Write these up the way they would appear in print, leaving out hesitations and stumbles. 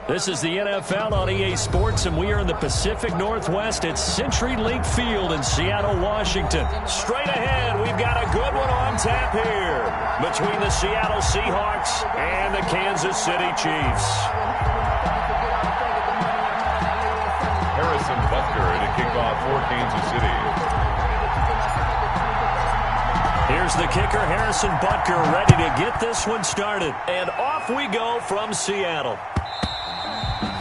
This is the NFL on EA Sports, and we are in the Pacific Northwest at CenturyLink Field in Seattle, Washington. Straight ahead, we've got a good one on tap here between the Seattle Seahawks and the Kansas City Chiefs. Harrison Butker to kick off for Kansas City. Here's the kicker, Harrison Butker, ready to get this one started. And off we go from Seattle.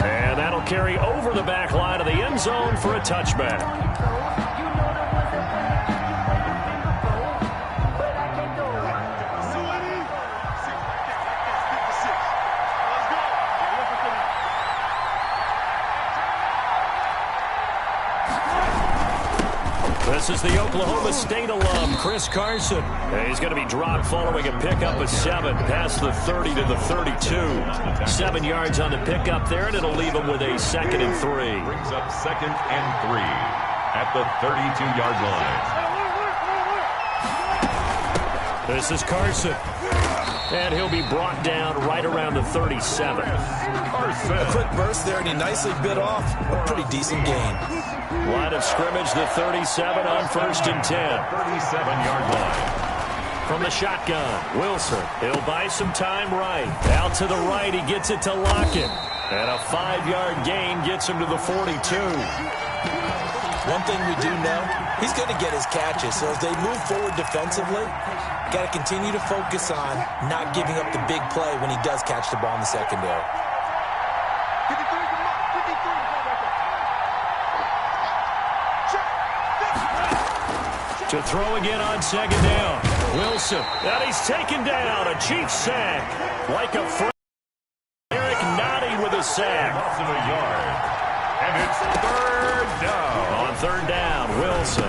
And that'll carry over the back line of the end zone for a touchback. This is the Oklahoma State alum, Chris Carson. He's going to be dropped following a pickup of 7 past the 30 to the 32. 7 yards on the pickup there, and it'll leave him with a 2nd and 3. Brings up 2nd and 3 at the 32-yard line. This is Carson. And he'll be brought down right around the 37. Carson. A quick burst there, and he nicely bit off a pretty decent gain. Line of scrimmage, the 37 on 1st and 10. 37-yard line. From the shotgun, Wilson. He'll buy some time right. Out to the right, he gets it to Lockett. And a 5-yard gain gets him to the 42. One thing we do know, he's going to get his catches. So as they move forward defensively, got to continue to focus on not giving up the big play when he does catch the ball in the secondary. To throw again on 2nd down. Wilson. And he's taken down. A Chiefs sack. Like a friend. Eric Nottie with a sack. Loss of a yard. And it's 3rd down. On 3rd down, Wilson.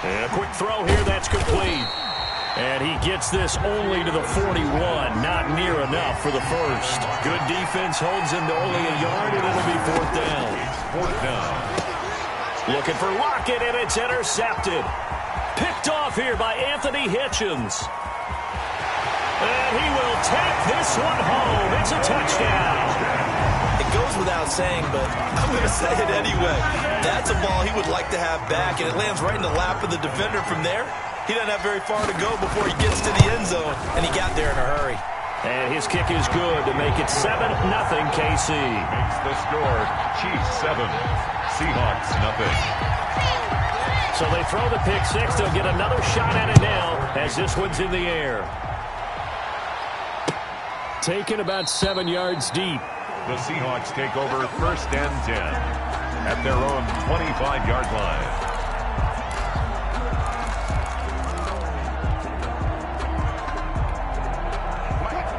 And a quick throw here. That's complete. And he gets this only to the 41. Not near enough for the first. Good defense holds him to only a yard, and it'll be 4th down. 4th down. Looking for Lockett, and it's intercepted. Picked off here by Anthony Hitchens. And he will take this one home. It's a touchdown. It goes without saying, but I'm going to say it anyway. That's a ball he would like to have back, and it lands right in the lap of the defender from there. He doesn't have very far to go before he gets to the end zone, and he got there in a hurry. And his kick is good to make it 7-0 KC. Makes the score Chiefs 7, Seahawks nothing. So they throw the pick 6. They'll get another shot at it now as this one's in the air. Taken about 7 yards deep. The Seahawks take over 1st and 10 at their own 25-yard line.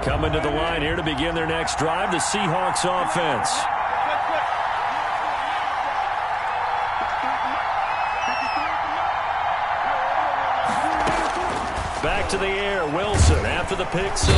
Coming to the line here to begin their next drive, the Seahawks offense. Back to the air, Wilson after the pick 6.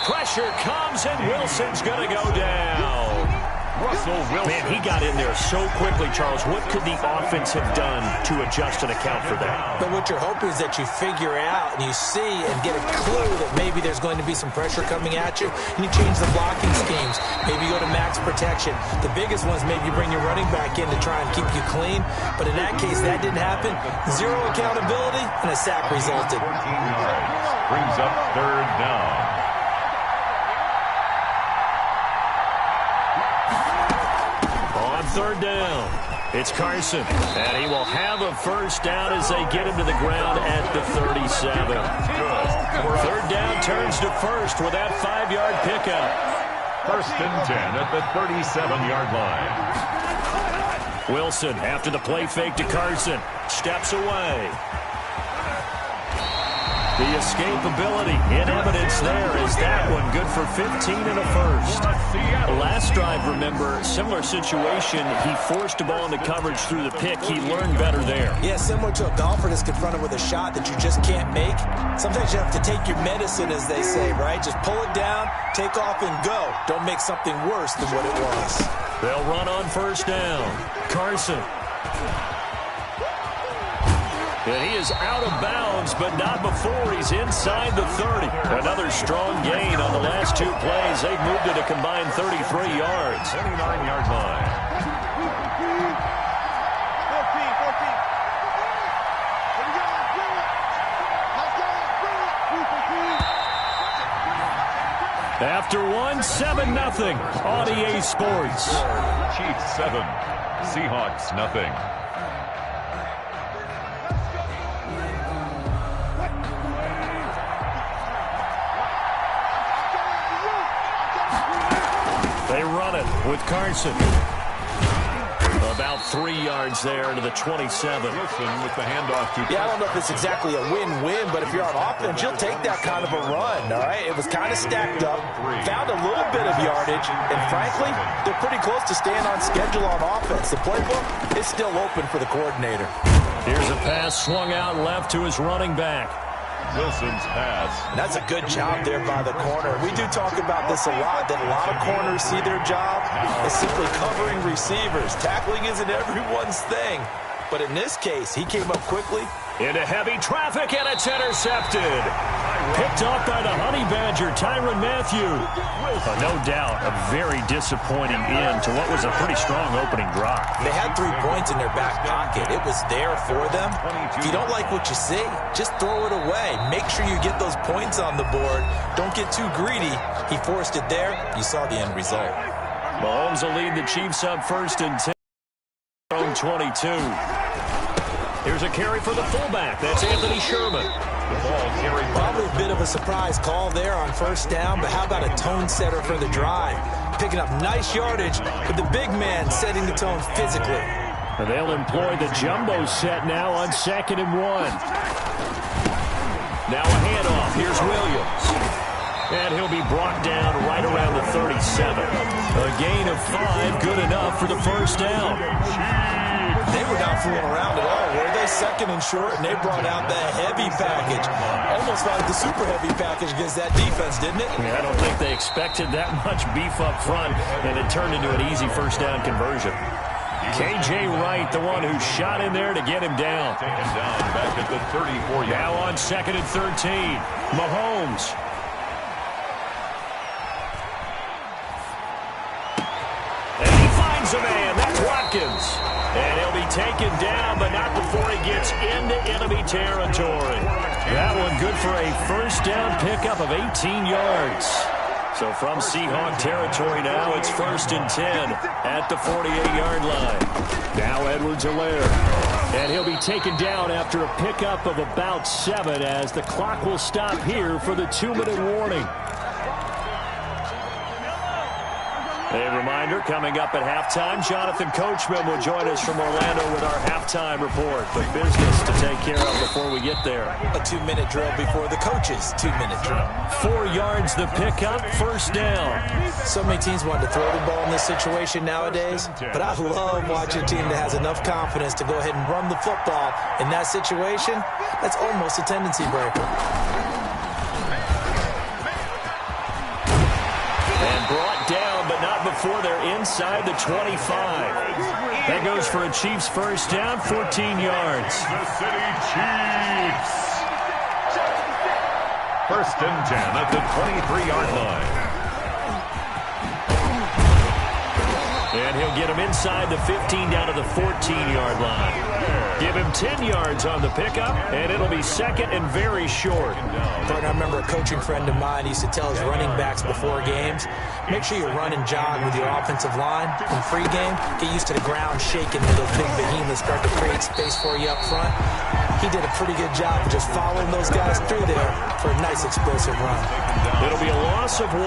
Pressure comes, and Wilson's going to go down. Russell Wilson. Man, he got in there so quickly, Charles. What could the offense have done to adjust and account for that? But what you're hoping is that you figure out and you see and get a clue that maybe there's going to be some pressure coming at you, and you change the blocking schemes. Maybe you go to max protection. The biggest one is maybe you bring your running back in to try and keep you clean. But in that case, that didn't happen. 0 accountability, and a sack resulted. 14 yards. Brings up 3rd down. On 3rd down, it's Carson. And he will have a 1st down as they get him to the ground at the 37. 3rd down turns to 1st with that 5-yard pickup. 1st and 10 at the 37-yard line. Wilson, after the play fake to Carson, steps away. The escapability in evidence there is that one good for 15 and a 1st. Last drive, remember, similar situation. He forced the ball into coverage through the pick. He learned better there. Yeah, similar to a golfer that's confronted with a shot that you just can't make. Sometimes you have to take your medicine, as they say, right? Just pull it down, take off, and go. Don't make something worse than what it was. They'll run on 1st down. Carson. And he is out of bounds, but not before he's inside the 30. Another strong gain on the last two plays. They've moved it a combined 33 yards. 29-yard line. After one, 7-0 on EA Sports. Chiefs 7, Seahawks nothing. They run it with Carson. About 3 yards there to the 27. Wilson with the handoff to Yeah, I don't know if it's exactly a win-win, but if you're on offense, you'll take that kind of a run, all right? It was kind of stacked up, found a little bit of yardage, and frankly, they're pretty close to staying on schedule on offense. The playbook is still open for the coordinator. Here's a pass swung out left to his running back. Wilson's pass. That's a good job there by the corner. We do talk about this a lot, that a lot of corners see their job as simply covering receivers. Tackling isn't everyone's thing. But in this case, he came up quickly. Into heavy traffic, and it's intercepted. Picked off by the Honey Badger, Tyrann Mathieu. No doubt, a very disappointing end to what was a pretty strong opening drive. They had 3 points in their back pocket. It was there for them. If you don't like what you see, just throw it away. Make sure you get those points on the board. Don't get too greedy. He forced it there. You saw the end result. Mahomes will lead the Chiefs up 1st and 10. Own 22. Here's a carry for the fullback. That's Anthony Sherman. The ball carried. Probably a bit of a surprise call there on 1st down, but how about a tone setter for the drive? Picking up nice yardage, but the big man setting the tone physically. They'll employ the jumbo set now on 2nd and 1. Now a handoff. Here's Williams. And he'll be brought down right around the 37. A gain of 5, good enough for the 1st down. They were not fooling around at all, were they? 2nd and short, and they brought out the heavy package. Almost like the super heavy package against that defense, didn't it? Yeah, I don't think they expected that much beef up front, and it turned into an easy 1st down conversion. K.J. Wright, the one who shot in there to get him down. Taken down back at the 34-yard. Now on 2nd and 13. Mahomes. And he finds a man. That's Watkins. And he'll be taken down, but not before he gets into enemy territory. That one good for a 1st down pickup of 18 yards. So from Seahawk territory now, it's 1st and 10 at the 48-yard line. Now Edwards-Helaire. And he'll be taken down after a pickup of about 7 as the clock will stop here for the 2-minute warning. A reminder, coming up at halftime, Jonathan Coachman will join us from Orlando with our halftime report. But business to take care of before we get there. A 2-minute drill before the coaches' 2-minute drill. 4 yards the pickup, 1st down. So many teams want to throw the ball in this situation nowadays, but I love watching a team that has enough confidence to go ahead and run the football. In that situation, that's almost a tendency breaker. And brought down, but not before they're inside the 25. That goes for a Chiefs 1st down, 14 yards. The City Chiefs. 1st and 10 at the 23-yard line. And he'll get him inside the 15 down to the 14-yard line. Give him 10 yards on the pickup, and it'll be 2nd and very short. But I remember a coaching friend of mine used to tell his running backs before games, make sure you run and jog with your offensive line. In pregame, get used to the ground shaking when those big behemoths start to create space for you up front. He did a pretty good job of just following those guys through there for a nice explosive run. It'll be a loss of 1,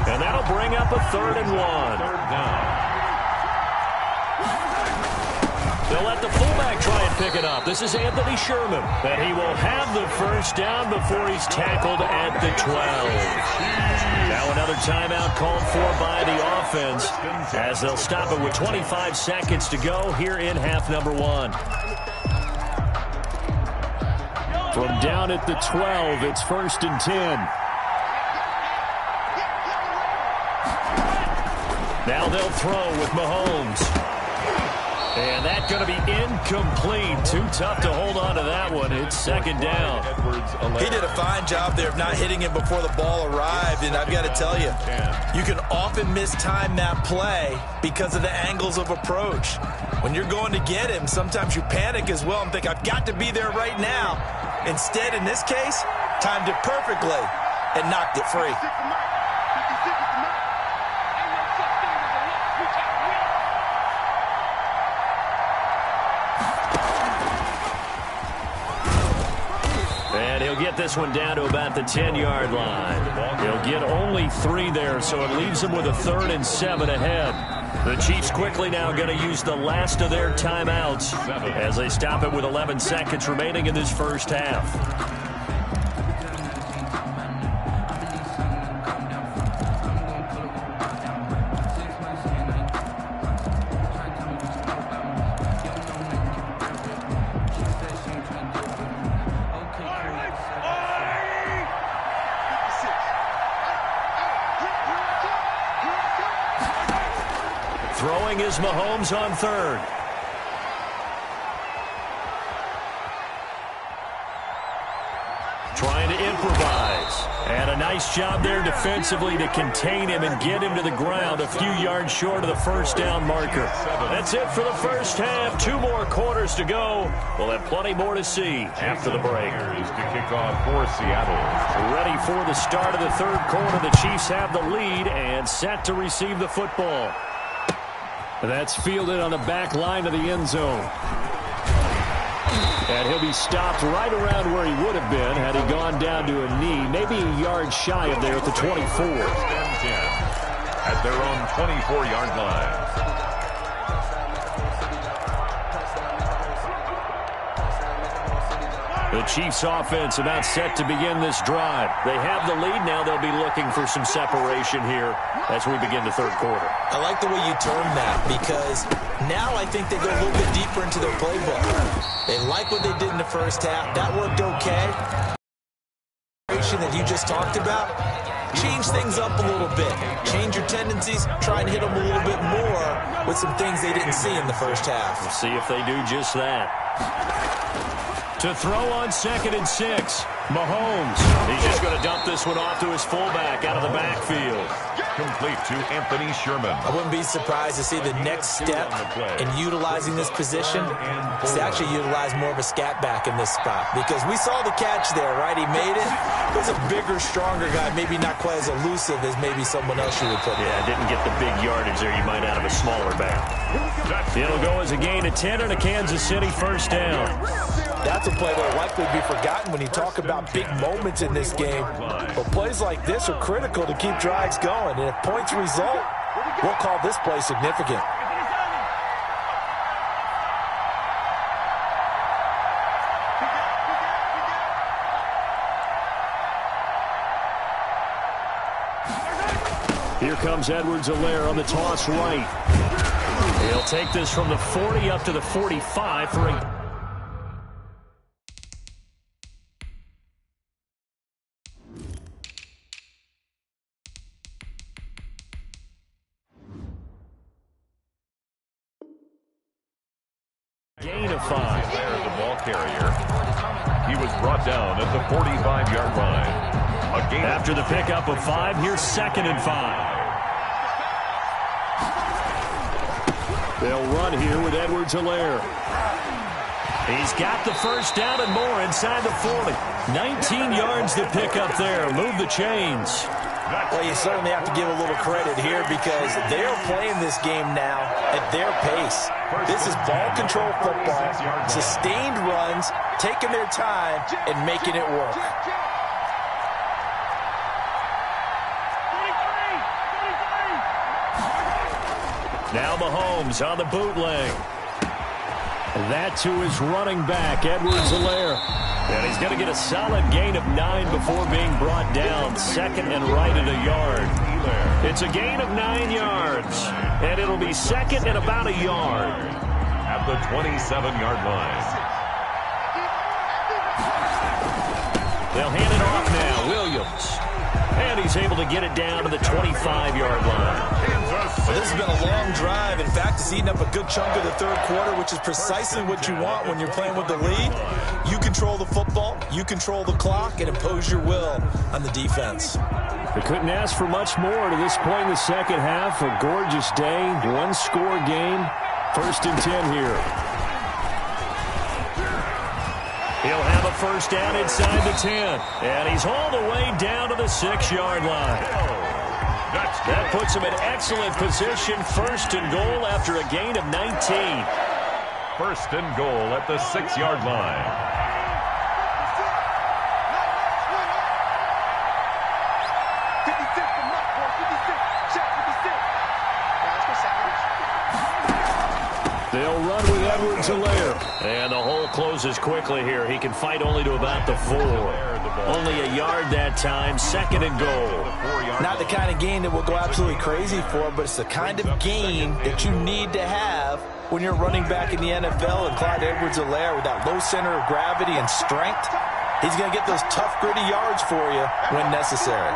and that'll bring up a 3rd and 1. 3rd down. They'll let the fullback try and pick it up. This is Anthony Sherman. And he will have the 1st down before he's tackled at the 12. Now another timeout called for by the offense as they'll stop it with 25 seconds to go here in half number 1. From down at the 12, it's 1st and 10. Now they'll throw with Mahomes. And that's going to be incomplete. Too tough to hold on to that one. It's second down. He did a fine job there of not hitting it before the ball arrived. And I've got to tell you, you can often mistime that play because of the angles of approach. When you're going to get him, sometimes you panic as well and think, I've got to be there right now. Instead, in this case, timed it perfectly and knocked it free. And he'll get this one down to about the 10-yard line. He'll get only 3 there, so it leaves him with a 3rd and 7 ahead. The Chiefs quickly now going to use the last of their timeouts as they stop it with 11 seconds remaining in this first half. Throwing is Mahomes on 3rd. Trying to improvise. And a nice job there defensively to contain him and get him to the ground a few yards short of the first down marker. That's it for the first half. 2 more quarters to go. We'll have plenty more to see after the break. Is to kick off for Seattle. Ready for the start of the 3rd quarter. The Chiefs have the lead and set to receive the football. That's fielded on the back line of the end zone. And he'll be stopped right around where he would have been had he gone down to a knee, maybe a yard shy of there at the 24. At their own 24-yard line. The Chiefs offense about set to begin this drive. They have the lead. Now they'll be looking for some separation here as we begin the 3rd quarter. I like the way you term that because now I think they go a little bit deeper into their playbook. They like what they did in the first half. That worked okay. That you just talked about, change things up a little bit. Change your tendencies. Try and hit them a little bit more with some things they didn't see in the first half. We'll see if they do just that. To throw on 2nd and 6. Mahomes. He's just going to dump this one off to his fullback out of the backfield. Complete to Anthony Sherman. I wouldn't be surprised to see the next step in utilizing this position is to actually utilize more of a scat back in this spot. Because we saw the catch there, right? He made it. It was a bigger, stronger guy, maybe not quite as elusive as maybe someone else you would put there. Yeah, didn't get the big yardage there you might out of a smaller back. It'll go as a gain of 10 and a Kansas City first down. That's a play that will likely be forgotten when you talk about big moments in this game. But plays like this are critical to keep drives going. And if points result, we'll call this play significant. Here comes Edwards-Helaire on the toss right. He'll take this from the 40 up to the 45 for a... gain of 5. There, the ball carrier. He was brought down at the 45-yard line. After the pickup of 5, here's 2nd and 5. They'll run here with Edwards-Helaire. He's got the first down and more inside the 40. 19 yards to pick up there. Move the chains. Well, you certainly have to give a little credit here because they're playing this game now at their pace. This is ball control football, sustained runs, taking their time and making it work. Now Mahomes on the bootleg. That to his running back, Edwards-Helaire. And he's going to get a solid gain of 9 before being brought down. 2nd and right at a yard. It's a gain of 9 yards. And it'll be 2nd and about a yard. At the 27-yard line. They'll hand it off now. Williams. And he's able to get it down to the 25-yard line. Well, this has been a long drive. In fact, it's eaten up a good chunk of the third quarter, which is precisely what you want when you're playing with the lead. You control the football, you control the clock, and impose your will on the defense. They couldn't ask for much more to this point in the second half. A gorgeous day, one-score game. 1st and 10 here. He'll have a first down inside the 10. And he's hauled away down to the 6-yard line. That puts him in excellent position. 1st and goal after a gain of 19. 1st and goal at the 6-yard line. They'll run with Edwards-Helaire. And the hole closes quickly here. He can fight only to about the 4. Only a yard that time. 2nd and goal. Not the kind of gain that we'll go absolutely crazy for, but it's the kind of gain that you need to have when you're running back in the NFL. And Clyde Edwards-Helaire, with that low center of gravity and strength, he's going to get those tough, gritty yards for you when necessary.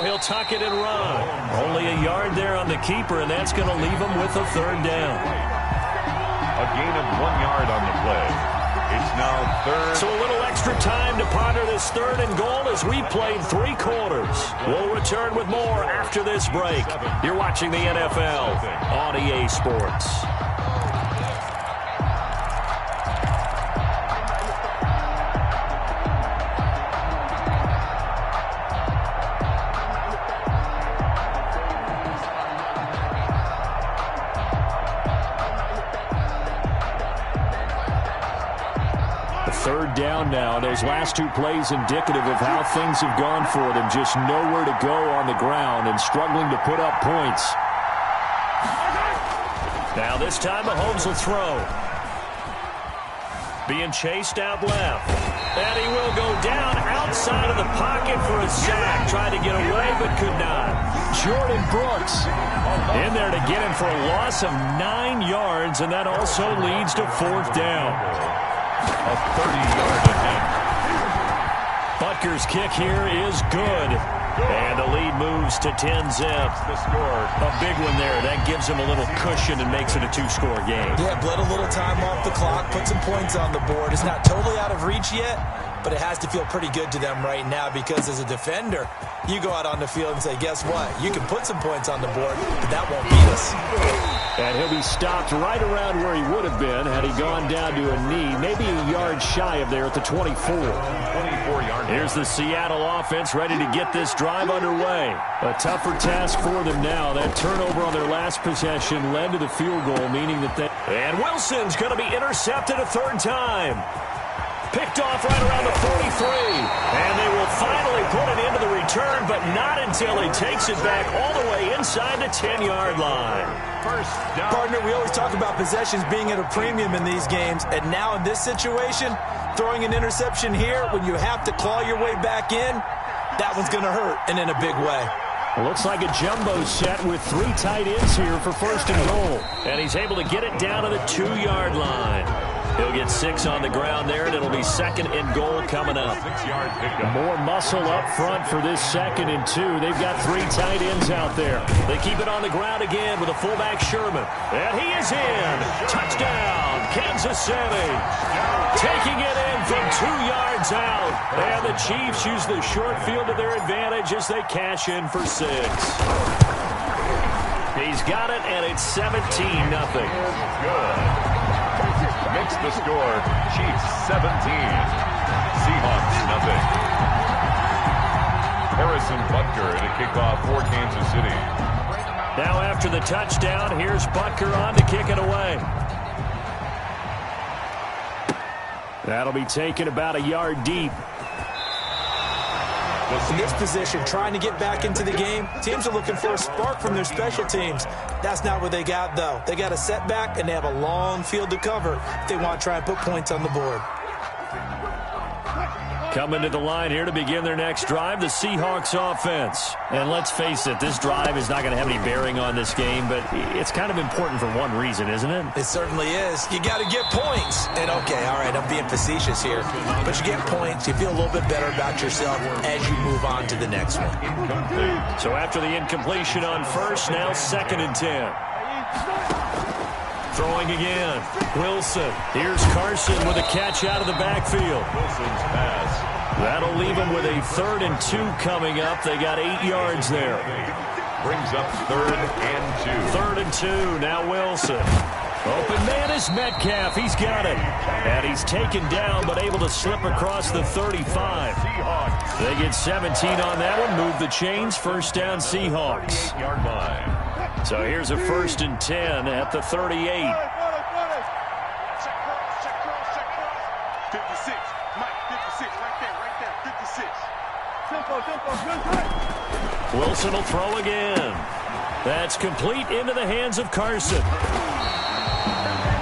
He'll tuck it and run. Only a yard there on the keeper, and that's going to leave him with a 3rd down. A gain of 1 yard on the play. It's now 3rd. So a little extra time to ponder this 3rd and goal as we played 3 quarters. We'll return with more after this break. You're watching the NFL on EA Sports. Third down now. Those last 2 plays indicative of how things have gone for them. Just nowhere to go on the ground and struggling to put up points. Now this time Mahomes will throw. Being chased out left. And he will go down outside of the pocket for a sack. Tried to get away but could not. Jordan Brooks in there to get him for a loss of 9 yards, and that also leads to 4th down. A 30-yard attempt. Butker's kick here is good. And the lead moves to 10-zip. The score. A big one there. That gives him a little cushion and makes it a 2-score game. Yeah, bled a little time off the clock, put some points on the board. It's not totally out of reach yet, but it has to feel pretty good to them right now because as a defender, you go out on the field and say, guess what? You can put some points on the board, but that won't beat us. And he'll be stopped right around where he would have been had he gone down to a knee, maybe a yard shy of there at the 24. 24-yard. Here's the Seattle offense ready to get this drive underway. A tougher task for them now. That turnover on their last possession led to the field goal, meaning that they... And Wilson's going to be intercepted a 3rd time. Picked off right around the 43. And they will finally put it into the return, but not until he takes it back all the way inside the 10-yard line. First down. Partner, we always talk about possessions being at a premium in these games, and now in this situation, throwing an interception here when you have to claw your way back in, that one's going to hurt, and in a big way. Well, looks like a jumbo set with 3 tight ends here for 1st and goal. And he's able to get it down to the 2-yard line. He'll get 6 on the ground there, and it'll be 2nd and goal coming up. 6-yard pickup. More muscle up front for this 2nd and 2. They've got 3 tight ends out there. They keep it on the ground again with a fullback Sherman. And he is in. Touchdown, Kansas City. Taking it in from 2 yards out. And the Chiefs use the short field to their advantage as they cash in for 6. He's got it, and it's 17-0. Good. Makes the score. Chiefs 17. Seahawks nothing. Harrison Butker to kick off for Kansas City. Now after the touchdown, here's Butker on to kick it away. That'll be taken about a yard deep. In this position, trying to get back into the game, teams are looking for a spark from their special teams. That's not what they got, though. They got a setback, and they have a long field to cover if they want to try and put points on the board. Coming to the line here to begin their next drive, the Seahawks offense. And let's face it, this drive is not going to have any bearing on this game, but it's kind of important for one reason, isn't it? It certainly is. You got to get points. And, okay, all right, I'm being facetious here. But you get points, you feel a little bit better about yourself as you move on to the next one. So after the incompletion on first, now 2nd and 10. Throwing again. Wilson. Here's Carson with a catch out of the backfield. Wilson's pass. That'll leave them with a 3rd and 2 coming up. They got 8 yards there. Brings up 3rd and 2. 3rd and 2. Now Wilson. Open man is Metcalf. He's got it. And he's taken down but able to slip across the 35. They get 17 on that one. Move the chains. First down Seahawks. 8-yard line. So here's a 1st and 10 at the 38. 56. Mike, 56. Right there. 56. Tempo. Wilson will throw again. That's complete into the hands of Carson.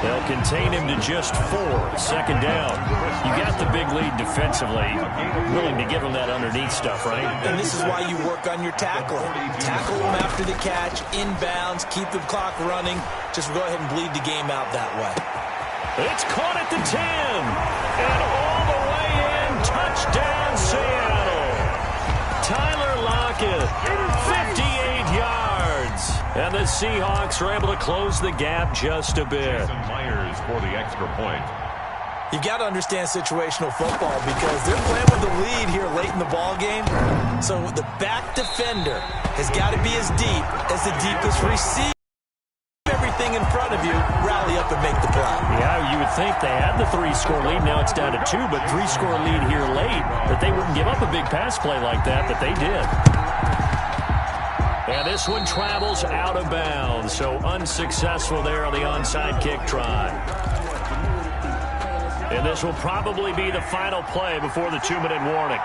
They'll contain him to just 4. 2nd down. You got the big lead defensively. Willing to give him that underneath stuff, right? And this is why you work on your tackling. Tackle them after the catch, inbounds, keep the clock running. Just go ahead and bleed the game out that way. It's caught at the 10. And all the way in. Touchdown, Seattle. Tyler Lockett, 58 yards. And the Seahawks are able to close the gap just a bit. Jason Myers for the extra point. You've got to understand situational football because they're playing with the lead here late in the ball game. So the back defender has got to be as deep as the deepest receiver. Everything in front of you, rally up and make the play. Yeah, you would think they had the 3-score lead. Now it's down to 2, but 3-score lead here late. That they wouldn't give up a big pass play like that, but they did. And this one travels out of bounds, so unsuccessful there on the onside kick try. And this will probably be the final play before the 2-minute warning.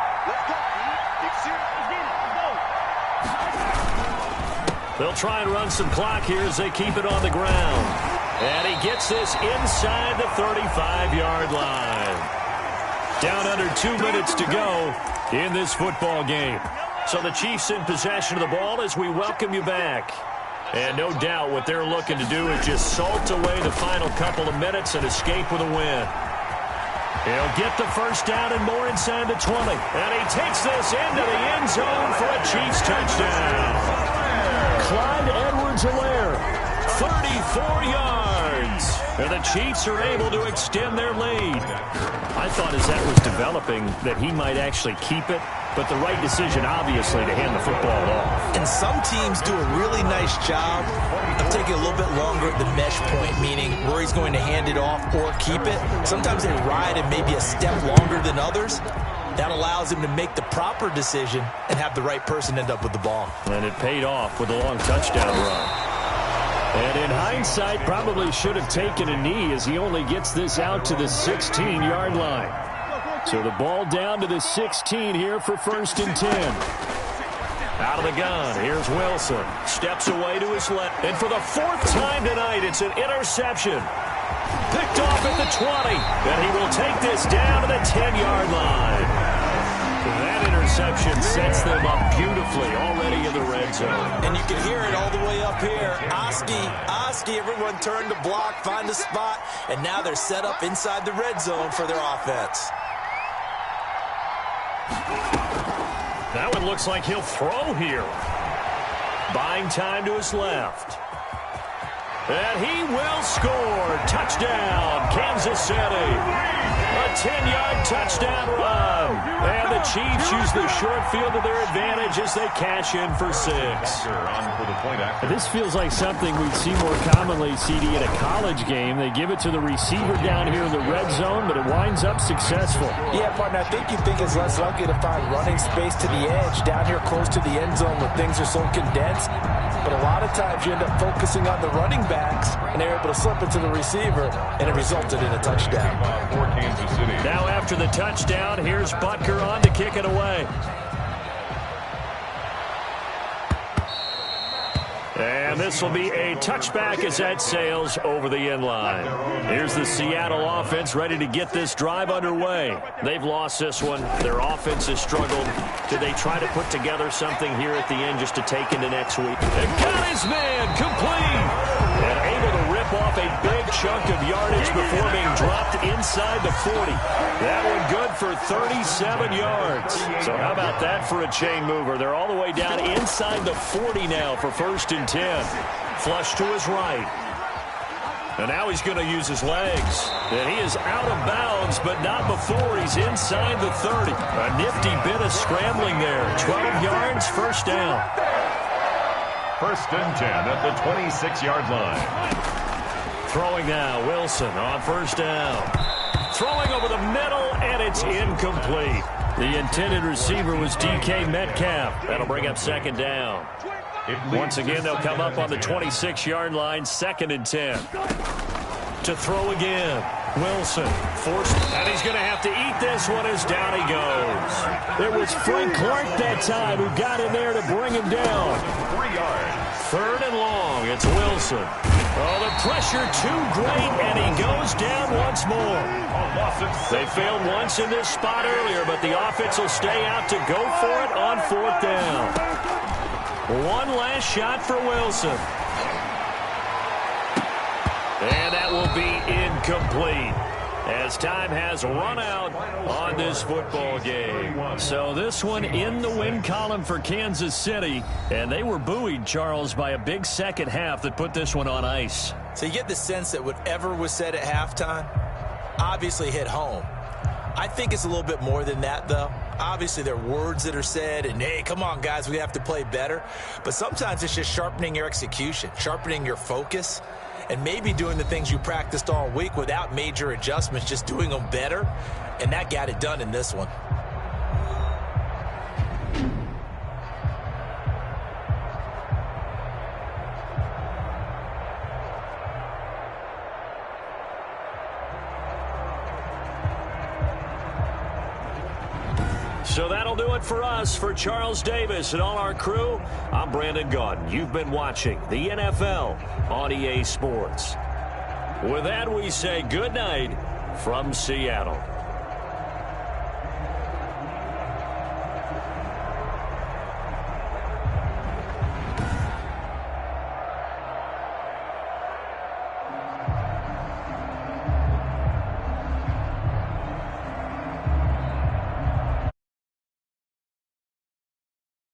They'll try and run some clock here as they keep it on the ground. And he gets this inside the 35-yard line. Down under 2 minutes to go in this football game. So the Chiefs in possession of the ball as we welcome you back. And no doubt what they're looking to do is just salt away the final couple of minutes and escape with a win. He'll get the first down and more inside the 20. And he takes this into the end zone for a Chiefs touchdown. Clyde Edwards-Helaire, 34 yards. And the Chiefs are able to extend their lead. I thought as that was developing that he might actually keep it, but the right decision, obviously, to hand the football off. And some teams do a really nice job of taking a little bit longer at the mesh point, meaning where he's going to hand it off or keep it. Sometimes they ride it maybe a step longer than others. That allows him to make the proper decision and have the right person end up with the ball. And it paid off with a long touchdown run. And in hindsight, probably should have taken a knee as he only gets this out to the 16-yard line. So the ball down to the 16 here for 1st and 10. Out of the gun, here's Wilson. Steps away to his left. And for the 4th time tonight, it's an interception. Picked off at the 20. And he will take this down to the 10-yard line. That interception sets them up beautifully already in the red zone. And you can hear it all the way up here. Oski, everyone turned to block, find a spot, and now they're set up inside the red zone for their offense. That one looks like he'll throw here. Buying time to his left. And he will score. Touchdown, Kansas City. A 10-yard touchdown run. And the Chiefs use the short field to their advantage as they cash in for 6. This feels like something we'd see more commonly, CD, in a college game. They give it to the receiver down here in the red zone, but it winds up successful. Yeah, partner, I think you think it's less likely to find running space to the edge down here close to the end zone where things are so condensed. But a lot of times you end up focusing on the running backs, and they're able to slip it to the receiver, and it resulted in a touchdown. Now after the touchdown, here's Butker on to kick it away. And And this will be a touchback as that sails over the end line. Here's the Seattle offense ready to get this drive underway. They've lost this one. Their offense has struggled. Do they try to put together something here at the end just to take into next week? And got his man complete. And able to rip off a big chunk of yardage before being dropped inside the 40. That one good for 37 yards. So how about that for a chain mover? They're all the way down inside the 40 now for 1st and 10. Flush to his right. And now he's going to use his legs. And he is out of bounds, but not before he's inside the 30. A nifty bit of scrambling there. 12 yards, 1st down. 1st and 10 at the 26-yard line. Throwing now, Wilson on 1st down. Throwing over the middle, and it's incomplete. The intended receiver was DK Metcalf. That'll bring up 2nd down. Once again, they'll come up on the 26-yard line, 2nd and 10. To throw again. Wilson forced, and he's going to have to eat this one as down he goes. It was Frank Clark that time who got in there to bring him down. 3 yards. 3rd and long. It's Wilson. Oh, the pressure too great, and he goes down once more. They failed once in this spot earlier, but the offense will stay out to go for it on 4th down. One last shot for Wilson. And that will be incomplete as time has run out on this football game. So this one in the win column for Kansas City. And they were buoyed, Charles, by a big second half that put this one on ice. So you get the sense that whatever was said at halftime obviously hit home. I think it's a little bit more than that, though. Obviously, there are words that are said, and, hey, come on, guys, we have to play better. But sometimes it's just sharpening your execution, sharpening your focus, and maybe doing the things you practiced all week without major adjustments, just doing them better. And that got it done in this one. So that'll do it for us. For Charles Davis and all our crew, I'm Brandon Gaudin. You've been watching the NFL on EA Sports. With that, we say good night from Seattle.